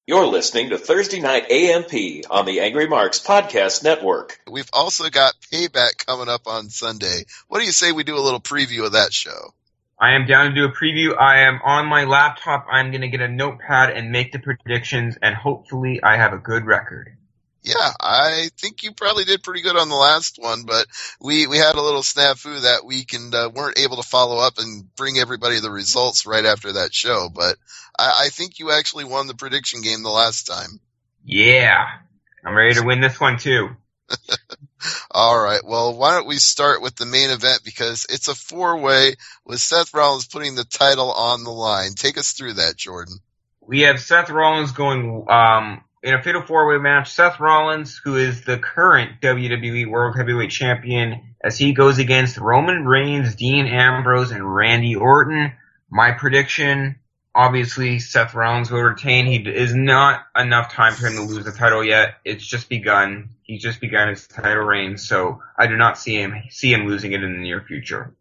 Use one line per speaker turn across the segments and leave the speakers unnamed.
You're listening to Thursday Night AMP on the Angry Marks Podcast Network.
We've also got Payback coming up on Sunday. What do you say we do a little preview of that show?
I am down to do a preview. I am on my laptop. I'm going to get a notepad and make the predictions, and hopefully I have a good record.
Yeah, I think you probably did pretty good on the last one, but we had a little snafu that week and weren't able to follow up and bring everybody the results right after that show. But I think you actually won the prediction game the last time.
Yeah, I'm ready to win this one too.
All right, well, why don't we start with the main event because it's a four-way with Seth Rollins putting the title on the line. Take us through that, Jordan.
We have Seth Rollins going in a fatal four-way match. Seth Rollins, who is the current WWE World Heavyweight Champion, as he goes against Roman Reigns, Dean Ambrose, and Randy Orton. My prediction, obviously, Seth Rollins will retain. He is not enough time for him to lose the title yet. It's just begun. He's just begun his title reign, so I do not see him losing it in the near future.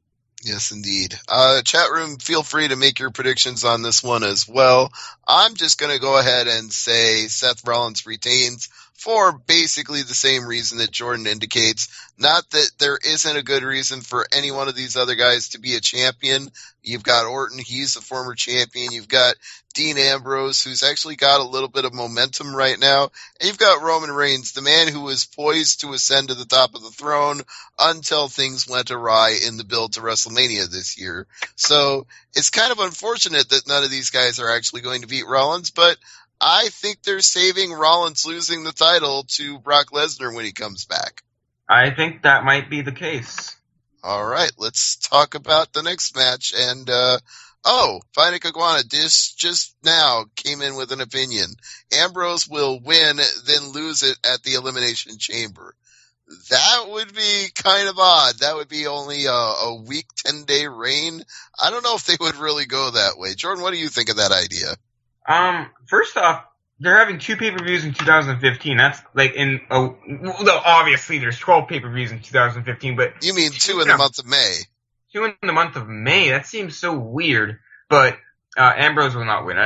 Yes, indeed. Chat room, feel free to make your predictions on this one as well. I'm just going to go ahead and say Seth Rollins retains for basically the same reason that Jordan indicates. Not that there isn't a good reason for any one of these other guys to be a champion. You've got Orton, he's a former champion. You've got Dean Ambrose, who's actually got a little bit of momentum right now. And you've got Roman Reigns, the man who was poised to ascend to the top of the throne until things went awry in the build to WrestleMania this year. So it's kind of unfortunate that none of these guys are actually going to beat Rollins, but I think they're saving Rollins losing the title to Brock Lesnar when he comes back.
I think that might be the case.
All right, let's talk about the next match. And, Finic Iguana just now came in with an opinion. Ambrose will win, then lose it at the Elimination Chamber. That would be kind of odd. That would be only a week, 10-day reign. I don't know if they would really go that way. Jordan, what do you think of that idea?
First off, they're having 2 pay-per-views in 2015. That's like obviously there's 12 pay-per-views in 2015, but...
You mean 2 in the month of May.
2 in the month of May? That seems so weird, but, Ambrose will not win.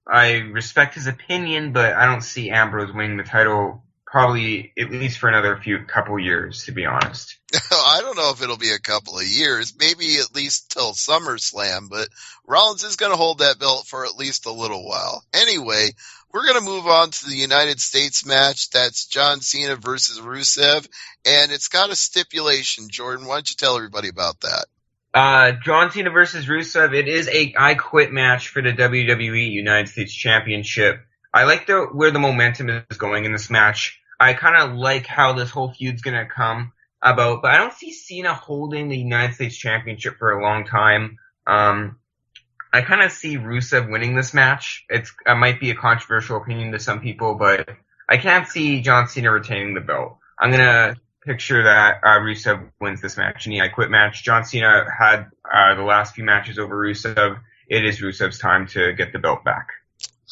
I respect his opinion, but I don't see Ambrose winning the title probably at least for another couple years, to be honest.
I don't know if it'll be a couple of years, maybe at least till SummerSlam, but Rollins is going to hold that belt for at least a little while. Anyway, we're going to move on to the United States match. That's John Cena versus Rusev, and it's got a stipulation. Jordan, why don't you tell everybody about that?
John Cena versus Rusev, it is a I Quit match for the WWE United States Championship. I like where the momentum is going in this match. I kind of like how this whole feud's going to come about, but I don't see Cena holding the United States Championship for a long time. I kind of see Rusev winning this match. It might be a controversial opinion to some people, but I can't see John Cena retaining the belt. I'm going to picture that Rusev wins this match in the I Quit match. John Cena had the last few matches over Rusev. It is Rusev's time to get the belt back.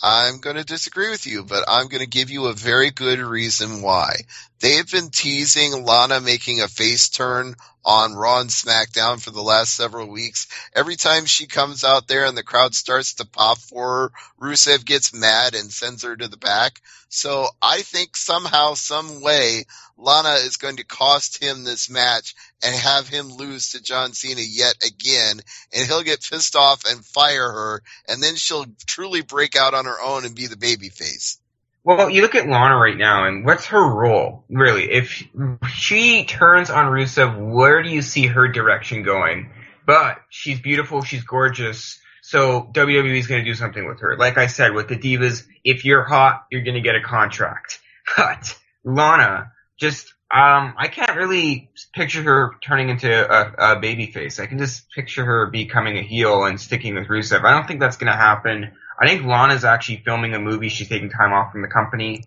I'm going to disagree with you, but I'm going to give you a very good reason why. They've been teasing Lana making a face turn on Raw and SmackDown for the last several weeks. Every time she comes out there and the crowd starts to pop for her, Rusev gets mad and sends her to the back. So I think somehow, some way, Lana is going to cost him this match and have him lose to John Cena yet again, and he'll get pissed off and fire her, and then she'll truly break out on her own and be the babyface.
Well, you look at Lana right now, and what's her role, really? If she turns on Rusev, where do you see her direction going? But she's beautiful, she's gorgeous, so WWE is going to do something with her. Like I said, with the Divas, if you're hot, you're going to get a contract. But Lana, just, I can't really picture her turning into a babyface. I can just picture her becoming a heel and sticking with Rusev. I don't think that's going to happen. I think Lana's actually filming a movie. She's taking time off from the company.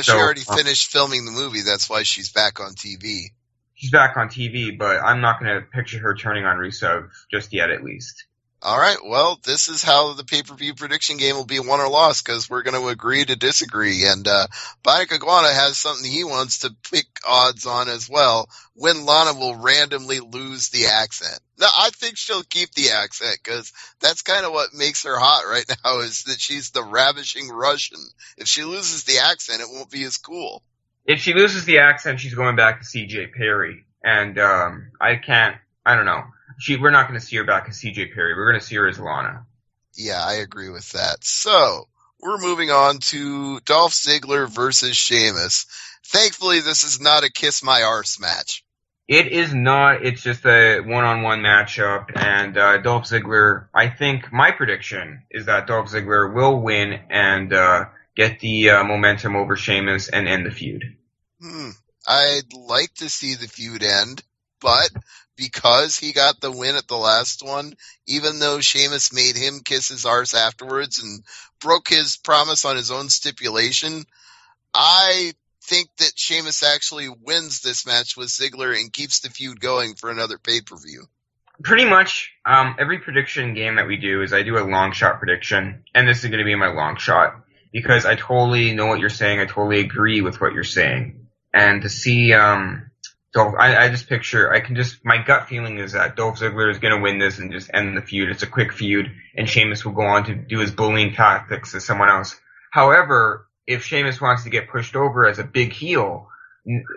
She already finished filming the movie. That's why she's back on TV.
She's back on TV, but I'm not going to picture her turning on Rusev just yet, at least.
All right, well, this is how the pay-per-view prediction game will be won or lost, because we're going to agree to disagree. And Bionic Iguana has something he wants to pick odds on as well, when Lana will randomly lose the accent. No, I think she'll keep the accent, because that's kind of what makes her hot right now, is that she's the ravishing Russian. If she loses the accent, it won't be as cool.
If she loses the accent, she's going back to CJ Perry. And I don't know. We're not going to see her back as CJ Perry. We're going to see her as Lana.
Yeah, I agree with that. So, we're moving on to Dolph Ziggler versus Sheamus. Thankfully, this is not a kiss my arse match.
It is not. It's just a one-on-one matchup. And Dolph Ziggler, I think my prediction is that Dolph Ziggler will win and get the momentum over Sheamus and end the feud.
I'd like to see the feud end, but because he got the win at the last one, even though Sheamus made him kiss his arse afterwards and broke his promise on his own stipulation, I think that Sheamus actually wins this match with Ziggler and keeps the feud going for another pay-per-view.
Pretty much, every prediction game that we do is I do a long shot prediction, and this is going to be my long shot, because I totally know what you're saying, I totally agree with what you're saying. And to see, Dolph, I just picture, my gut feeling is that Dolph Ziggler is going to win this and just end the feud. It's a quick feud, and Sheamus will go on to do his bullying tactics to someone else. However, if Sheamus wants to get pushed over as a big heel,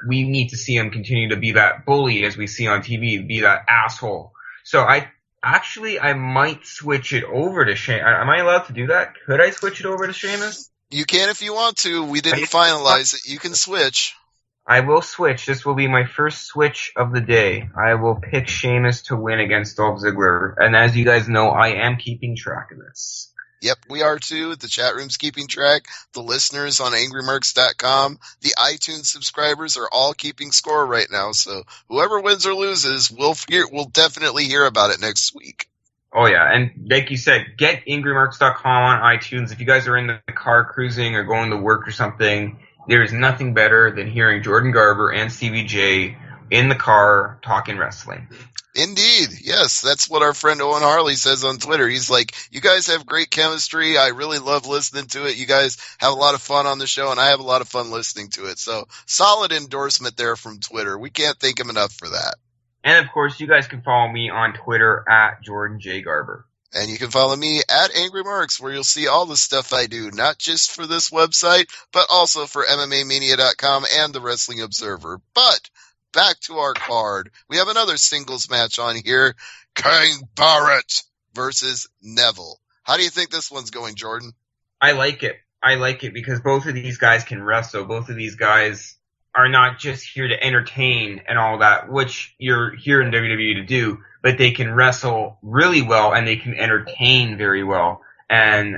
we need to see him continue to be that bully as we see on TV, be that asshole. So I might switch it over to Sheamus. Am I allowed to do that? Could I switch it over to Sheamus?
You can if you want to. We didn't finalize it. You can switch.
I will switch. This will be my first switch of the day. I will pick Sheamus to win against Dolph Ziggler. And as you guys know, I am keeping track of this.
Yep, we are too. The chat room's keeping track. The listeners on AngryMarks.com, the iTunes subscribers are all keeping score right now. So whoever wins or loses, we'll definitely hear about it next week.
Oh yeah, and like you said, get AngryMarks.com on iTunes. If you guys are in the car cruising or going to work or something, there is nothing better than hearing Jordan Garber and Stevie J in the car talking wrestling.
Indeed. Yes, that's what our friend Owen Harley says on Twitter. He's like, you guys have great chemistry. I really love listening to it. You guys have a lot of fun on the show, and I have a lot of fun listening to it. So, solid endorsement there from Twitter. We can't thank him enough for that.
And, of course, you guys can follow me on Twitter at Jordan J. Garber.
And you can follow me at AngryMarks, where you'll see all the stuff I do, not just for this website, but also for MMAmania.com and the Wrestling Observer. But back to our card. We have another singles match on here. King Barrett versus Neville. How do you think this one's going, Jordan?
I like it. I like it because both of these guys can wrestle. Both of these guys are not just here to entertain and all that, which you're here in WWE to do, but they can wrestle really well and they can entertain very well. And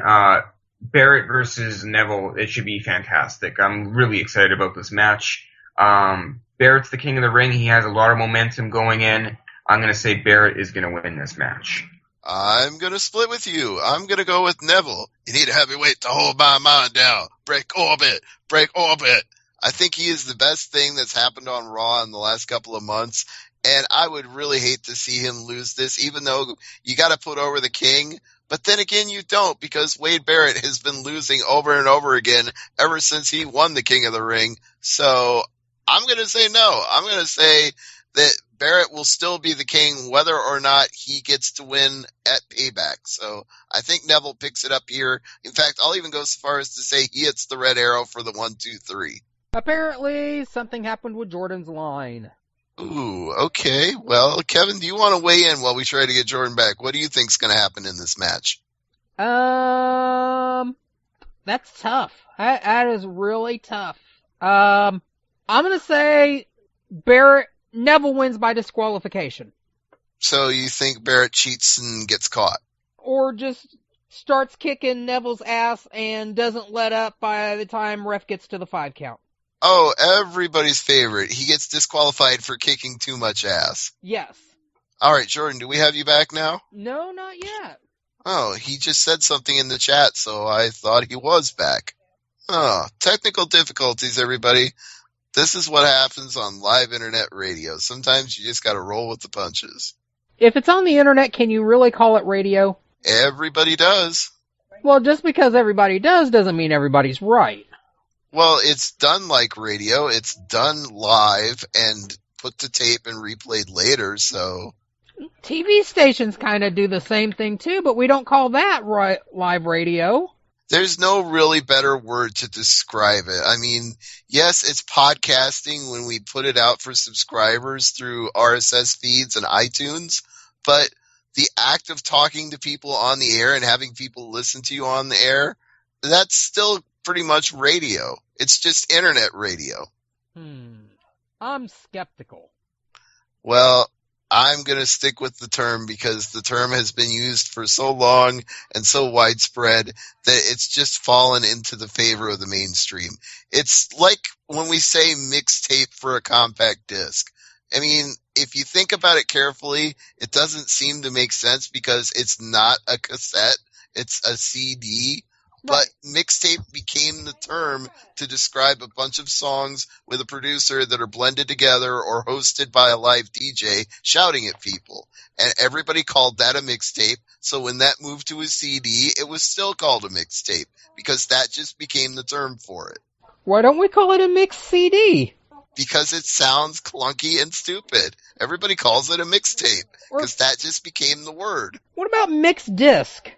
Barrett versus Neville, it should be fantastic. I'm really excited about this match. Barrett's the king of the ring. He has a lot of momentum going in. I'm going to say Barrett is going to win this match.
I'm going to split with you. I'm going to go with Neville. You need a heavyweight to hold my mind down. Break orbit. Break orbit. I think he is the best thing that's happened on Raw in the last couple of months, and I would really hate to see him lose this, even though you got to put over the king. But then again, you don't, because Wade Barrett has been losing over and over again ever since he won the King of the Ring. So I'm going to say no. I'm going to say that Barrett will still be the king whether or not he gets to win at Payback. So I think Neville picks it up here. In fact, I'll even go so far as to say he hits the red arrow for the 1, 2, 3.
Apparently, something happened with Jordan's line.
Ooh, okay. Well, Kevin, do you want to weigh in while we try to get Jordan back? What do you think's going to happen in this match?
That's tough. That is really tough. I'm going to say Neville wins by disqualification.
So you think Barrett cheats and gets caught?
Or just starts kicking Neville's ass and doesn't let up by the time ref gets to the 5 count.
Oh, everybody's favorite. He gets disqualified for kicking too much ass.
Yes.
All right, Jordan, do we have you back now?
No, not yet.
Oh, he just said something in the chat, so I thought he was back. Oh, technical difficulties, everybody. This is what happens on live internet radio. Sometimes you just gotta roll with the punches.
if it's on the internet, can you really call it radio?
Everybody does.
Well, just because everybody does doesn't mean everybody's right.
Well, it's done like radio. It's done live and put to tape and replayed later, so...
TV stations kind of do the same thing too, but we don't call that live radio.
There's no really better word to describe it. I mean, yes, it's podcasting when we put it out for subscribers through RSS feeds and iTunes, but the act of talking to people on the air and having people listen to you on the air, that's still pretty much radio. It's just internet radio.
I'm skeptical.
Well, I'm going to stick with the term because the term has been used for so long and so widespread that it's just fallen into the favor of the mainstream. It's like when we say mixtape for a compact disc. I mean, if you think about it carefully, it doesn't seem to make sense because it's not a cassette, it's a CD. But mixtape became the term to describe a bunch of songs with a producer that are blended together or hosted by a live DJ shouting at people. And everybody called that a mixtape. So when that moved to a CD, it was still called a mixtape because that just became the term for it.
Why don't we call it a mixed CD?
Because it sounds clunky and stupid. Everybody calls it a mixtape because that just became the word.
What about mixed disc?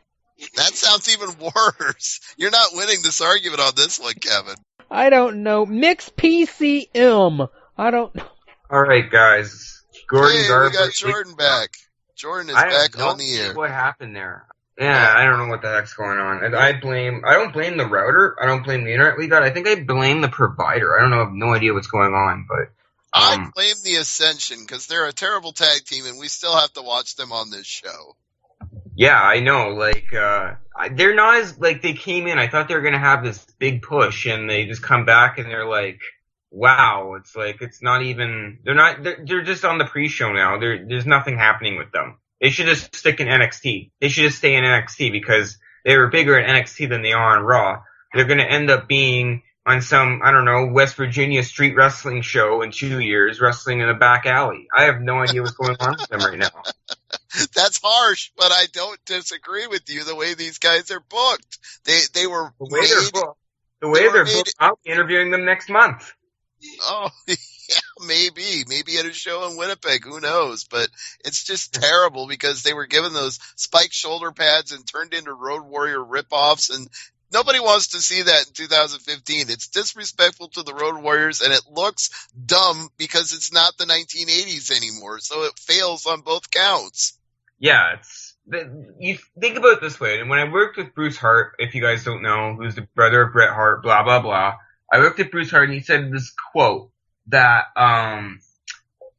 That sounds even worse. You're not winning this argument on this one, Kevin.
I don't know. Mix PCM. I don't know.
All right, guys. Garber.
We got Jordan back. Jordan is back on the air.
What happened there? Yeah, I don't know what the heck's going on. I don't blame the router. I don't blame the internet we got. I think I blame the provider. I don't know. I have no idea what's going on, but.
I blame the Ascension because they're a terrible tag team and we still have to watch them on this show.
Yeah, I know. Like, they're not as, like, they came in, I thought they were gonna have this big push, and they just come back and they're like, wow, it's like, it's not even, they're just on the pre-show now. There's nothing happening with them. They should just stick in NXT. They should just stay in NXT because they were bigger at NXT than they are on Raw. They're gonna end up being on some, I don't know, West Virginia street wrestling show in 2 years, wrestling in a back alley. I have no idea what's going on with them right now.
That's harsh, but I don't disagree with you the way these guys are booked. They were
the way they're booked, I'll be interviewing them next month.
Oh, yeah, maybe at a show in Winnipeg, who knows? But it's just terrible because they were given those spiked shoulder pads and turned into Road Warrior ripoffs, and nobody wants to see that in 2015. It's disrespectful to the Road Warriors, and it looks dumb because it's not the 1980s anymore, so it fails on both counts.
Yeah, you think about it this way, and when I worked with Bruce Hart, if you guys don't know, who's the brother of Bret Hart, blah, blah, blah, I worked with Bruce Hart, and he said this quote that,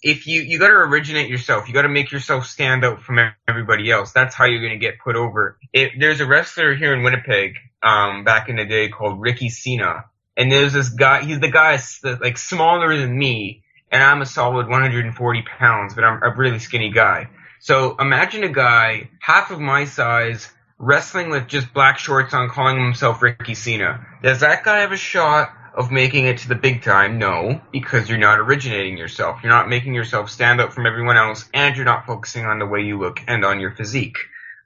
if you gotta originate yourself, you gotta make yourself stand out from everybody else. That's how you're gonna get put over. There's a wrestler here in Winnipeg, back in the day called Ricky Cena, and there's this guy, he's the guy like smaller than me, and I'm a solid 140 pounds, but I'm a really skinny guy. So imagine a guy half of my size wrestling with just black shorts on, calling himself Ricky Cena. Does that guy have a shot of making it to the big time? No, because you're not originating yourself. You're not making yourself stand out from everyone else, and you're not focusing on the way you look and on your physique.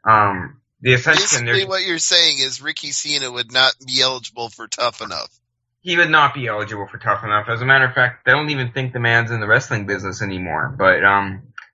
The Ascension,
basically what you're saying is Ricky Cena would not be eligible for Tough Enough.
He would not be eligible for Tough Enough. As a matter of fact, I don't even think the man's in the wrestling business anymore. But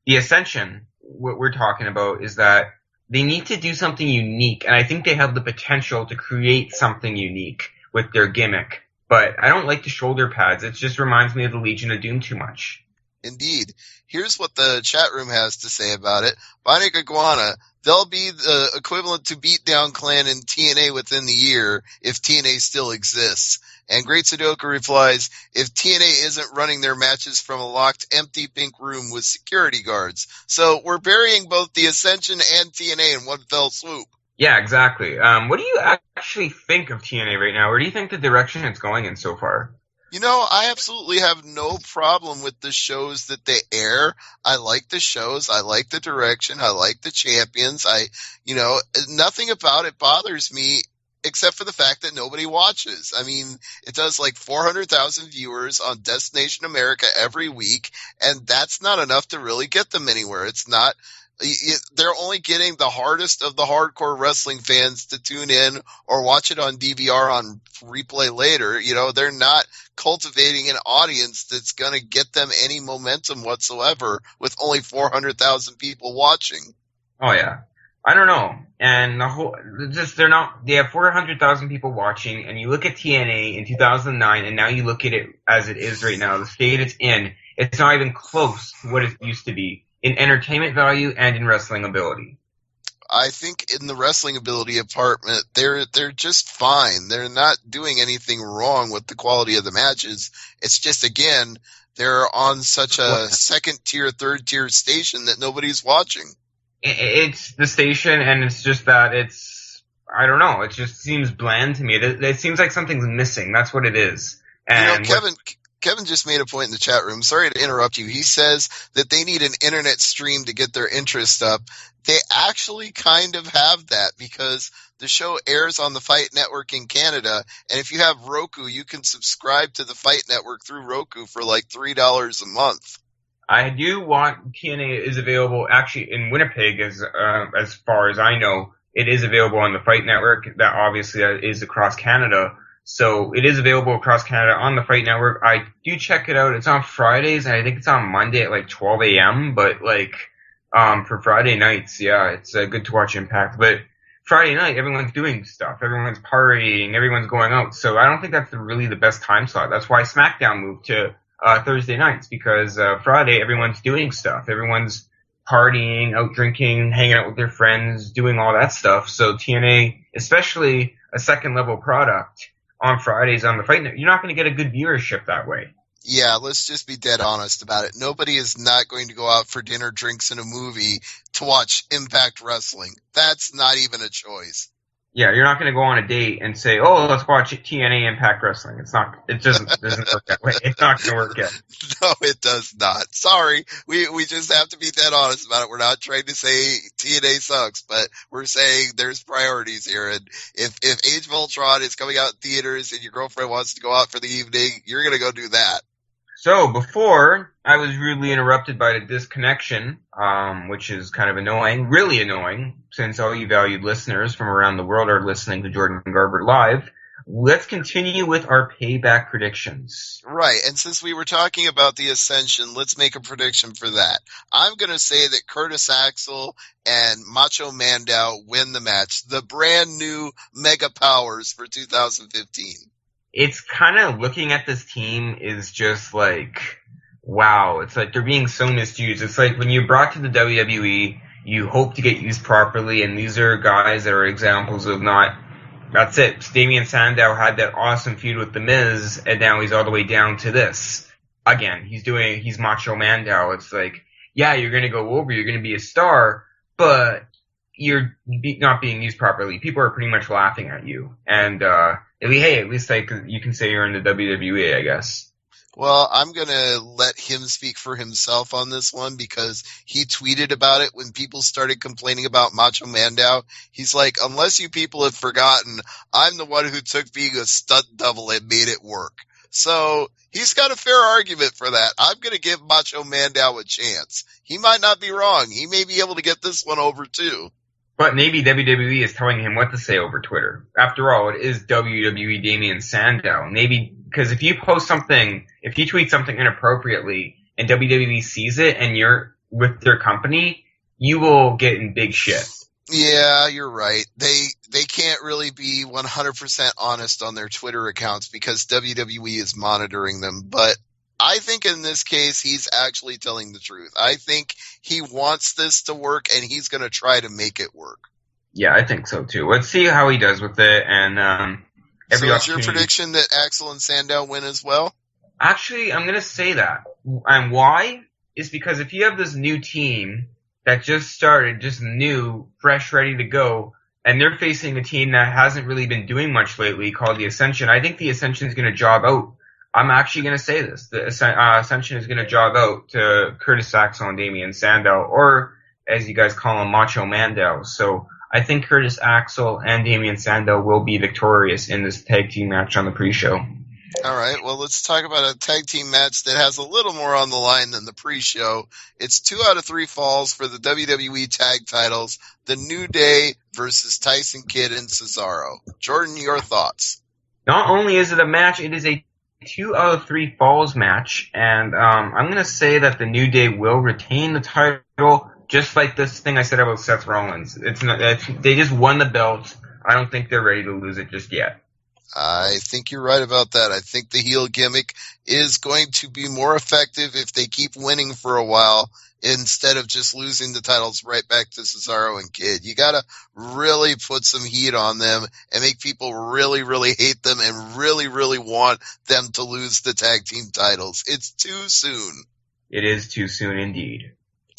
the Ascension, what we're talking about is that they need to do something unique, and I think they have the potential to create something unique with their gimmick. But I don't like the shoulder pads. It just reminds me of the Legion of Doom too much.
Indeed. Here's what the chat room has to say about it. Bionic Iguana, they'll be the equivalent to Beatdown Clan in TNA within the year if TNA still exists. And Great Sudoku replies, if TNA isn't running their matches from a locked, empty pink room with security guards. So we're burying both the Ascension and TNA in one fell swoop.
Yeah, exactly. What do you actually think of TNA right now? Where do you think the direction it's going in so far?
You know, I absolutely have no problem with the shows that they air. I like the shows. I like the direction. I like the champions. Nothing about it bothers me except for the fact that nobody watches. I mean, it does like 400,000 viewers on Destination America every week, and that's not enough to really get them anywhere. It's not They're only getting the hardest of the hardcore wrestling fans to tune in or watch it on DVR on replay later. They're not cultivating an audience that's going to get them any momentum whatsoever with only 400,000 people watching.
Oh yeah. I don't know. And they have 400,000 people watching, and you look at TNA in 2009, and now you look at it as it is right now, the state it's in, it's not even close to what it used to be in entertainment value and in wrestling ability.
I think in the wrestling ability department, they're just fine. They're not doing anything wrong with the quality of the matches. It's just, again, they're on such a second tier, third tier station that nobody's watching.
It's the station, and it's just that I don't know, it just seems bland to me. It seems like something's missing. That's what it is. And
Kevin just made a point in the chat room. Sorry to interrupt you. He says that they need an internet stream to get their interest up. They actually kind of have that because the show airs on the Fight Network in Canada, and if you have Roku, you can subscribe to the Fight Network through Roku for like $3 a month.
I do want TNA is available actually in Winnipeg as far as I know. It is available on the Fight Network. That obviously is across Canada. So it is available across Canada on the Fight Network. I do check it out. It's on Fridays, and I think it's on Monday at like 12 a.m. But for Friday nights, yeah, it's good to watch Impact. But Friday night, everyone's doing stuff. Everyone's partying. Everyone's going out. So I don't think that's really the best time slot. That's why SmackDown moved to Thursday nights, because Friday everyone's doing stuff. Everyone's partying, out drinking, hanging out with their friends, doing all that stuff. So TNA, especially a second level product on Fridays on the Fight Network, you're not going to get a good viewership that way.
Yeah, let's just be dead honest about it. Nobody is not going to go out for dinner, drinks, and a movie to watch Impact Wrestling. That's not even a choice.
Yeah, you're not going to go on a date and say, "Oh, let's watch TNA Impact Wrestling." It doesn't work that way. It's not going to work yet.
No, it does not. Sorry. We just have to be dead honest about it. We're not trying to say TNA sucks, but we're saying there's priorities here. And if Age of Ultron is coming out in theaters and your girlfriend wants to go out for the evening, you're going to go do that.
So before, I was rudely interrupted by the disconnection, which is kind of annoying, really annoying, since all you valued listeners from around the world are listening to Jordan Garber live. Let's continue with our payback predictions.
Right, and since we were talking about the Ascension, let's make a prediction for that. I'm going to say that Curtis Axel and Macho Mandow win the match, the brand new Mega Powers for 2015.
It's kind of, looking at this team is just like, wow, it's like they're being so misused. It's like when you're brought to the WWE, you hope to get used properly, and these are guys that are examples of not, that's it. Damian Sandow had that awesome feud with The Miz, and now he's all the way down to this. Again, he's Macho Mandow. It's like, yeah, you're going to go over, you're going to be a star, but you're not being used properly. People are pretty much laughing at you. And, at least you can say you're in the WWE, I guess.
Well, I'm going to let him speak for himself on this one because he tweeted about it when people started complaining about Macho Mandow. He's like, unless you people have forgotten, I'm the one who took being a stunt double and made it work. So he's got a fair argument for that. I'm going to give Macho Mandow a chance. He might not be wrong. He may be able to get this one over too.
But maybe WWE is telling him what to say over Twitter. After all, it is WWE Damian Sandow. Maybe, because if you tweet something inappropriately and WWE sees it and you're with their company, you will get in big shit.
Yeah, you're right. They can't really be 100% honest on their Twitter accounts because WWE is monitoring them. But I think in this case, he's actually telling the truth. I think he wants this to work, and he's going to try to make it work.
Yeah, I think so, too. Let's see how he does with it. And
so is your prediction that Axel and Sandow win as well?
Actually, I'm going to say that. And why? Is because if you have this new team that just started, just new, fresh, ready to go, and they're facing a team that hasn't really been doing much lately called the Ascension, I think the Ascension is going to job out. I'm actually going to say this. The Ascension is going to job out to Curtis Axel and Damian Sandow, or as you guys call him, Macho Mandow. So I think Curtis Axel and Damian Sandow will be victorious in this tag team match on the pre-show.
All right, well, let's talk about a tag team match that has a little more on the line than the pre-show. It's 2 out of 3 falls for the WWE tag titles, The New Day versus Tyson Kidd and Cesaro. Jordan, your thoughts?
Not only is it a match, it is a 2 out of 3 falls match, and I'm going to say that the New Day will retain the title, just like this thing I said about Seth Rollins. They just won the belt. I don't think they're ready to lose it just yet.
I think you're right about that. I think the heel gimmick is going to be more effective if they keep winning for a while instead of just losing the titles right back to Cesaro and Kidd. You gotta really put some heat on them and make people really, really hate them and really, really want them to lose the tag team titles. It's too soon.
It is too soon indeed.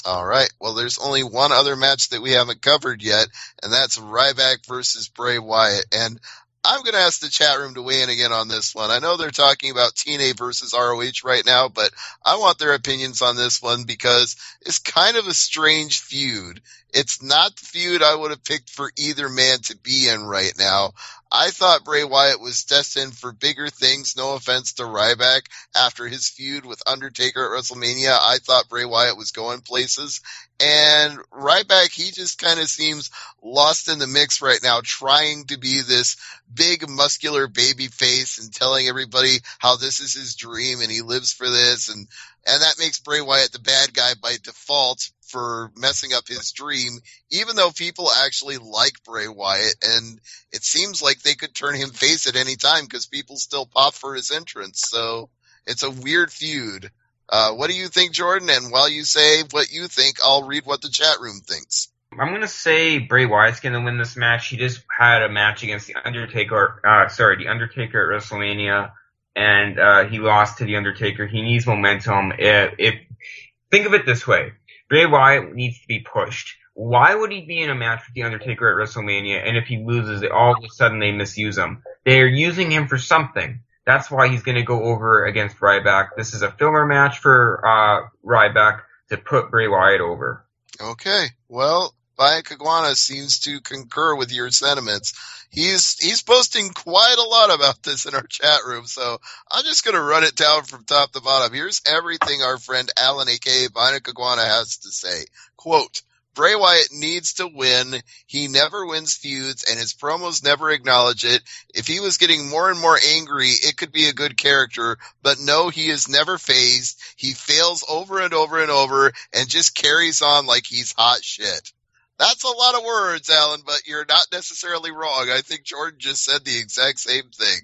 All right. Well, there's only one other match that we haven't covered yet, and that's Ryback versus Bray Wyatt. And I'm going to ask the chat room to weigh in again on this one. I know they're talking about TNA versus ROH right now, but I want their opinions on this one because it's kind of a strange feud. It's not the feud I would have picked for either man to be in right now. I thought Bray Wyatt was destined for bigger things, no offense to Ryback. After his feud with Undertaker at WrestleMania, I thought Bray Wyatt was going places. And Ryback, he just kind of seems lost in the mix right now, trying to be this big muscular baby face and telling everybody how this is his dream and he lives for this. And that makes Bray Wyatt the bad guy by default for messing up his dream, even though people actually like Bray Wyatt. And it seems like they could turn him face at any time because people still pop for his entrance. So it's a weird feud. What do you think, Jordan? And while you say what you think, I'll read what the chat room thinks.
I'm going to say Bray Wyatt's going to win this match. He just had a match against the Undertaker at WrestleMania, and he lost to the Undertaker. He needs momentum. Think of it this way. Bray Wyatt needs to be pushed. Why would he be in a match with the Undertaker at WrestleMania, and if he loses, all of a sudden they misuse him? They're using him for something. That's why he's going to go over against Ryback. This is a filler match for Ryback to put Bray Wyatt over.
Okay, well, Bayakagwana seems to concur with your sentiments. He's posting quite a lot about this in our chat room, so I'm just going to run it down from top to bottom. Here's everything our friend Alan, a.k.a. Bayakagwana, has to say. Quote, Bray Wyatt needs to win. He never wins feuds, and his promos never acknowledge it. If he was getting more and more angry, it could be a good character, but no, he is never phased. He fails over and over and over and just carries on like he's hot shit. That's a lot of words, Alan, but you're not necessarily wrong. I think Jordan just said the exact same thing.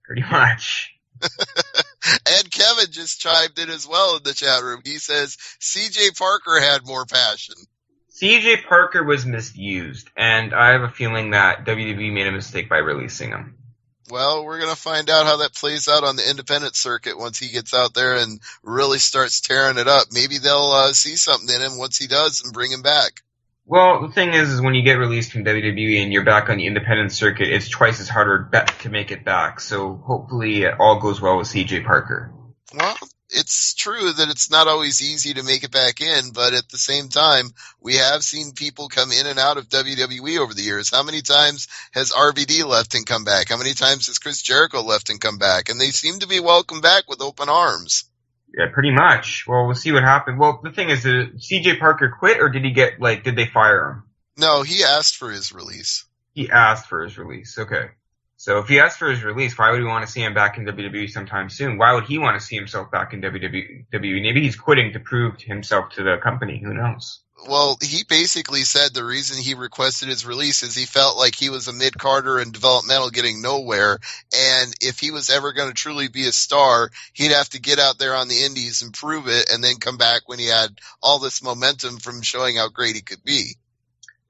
Pretty much.
And Kevin just chimed in as well in the chat room. He says CJ Parker had more passion.
CJ Parker was misused, and I have a feeling that WWE made a mistake by releasing him.
Well, we're going to find out how that plays out on the independent circuit once he gets out there and really starts tearing it up. Maybe they'll see something in him once he does and bring him back.
Well, the thing is when you get released from WWE and you're back on the independent circuit, it's twice as harder to make it back. So hopefully it all goes well with CJ Parker.
Well, it's true that it's not always easy to make it back in, but at the same time, we have seen people come in and out of WWE over the years. How many times has RVD left and come back? How many times has Chris Jericho left and come back? And they seem to be welcomed back with open arms.
Yeah, pretty much. Well, we'll see what happens. Well, the thing is, did CJ Parker quit, or did they fire him?
No, he asked for his release.
He asked for his release. Okay. So if he asked for his release, why would he want to see him back in WWE sometime soon? Why would he want to see himself back in WWE? Maybe he's quitting to prove himself to the company. Who knows?
Well, he basically said the reason he requested his release is he felt like he was a mid-carder and developmental getting nowhere, and if he was ever going to truly be a star, he'd have to get out there on the indies and prove it, and then come back when he had all this momentum from showing how great he could be.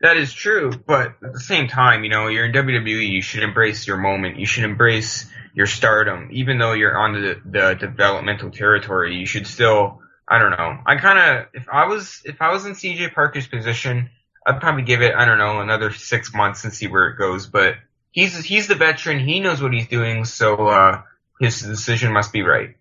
That is true, but at the same time, you're in WWE, you should embrace your moment. You should embrace your stardom. Even though you're on the developmental territory, you should still, I don't know. If I was in CJ Parker's position, I'd probably give it, another 6 months and see where it goes. But he's the veteran. He knows what he's doing, so his decision must be right.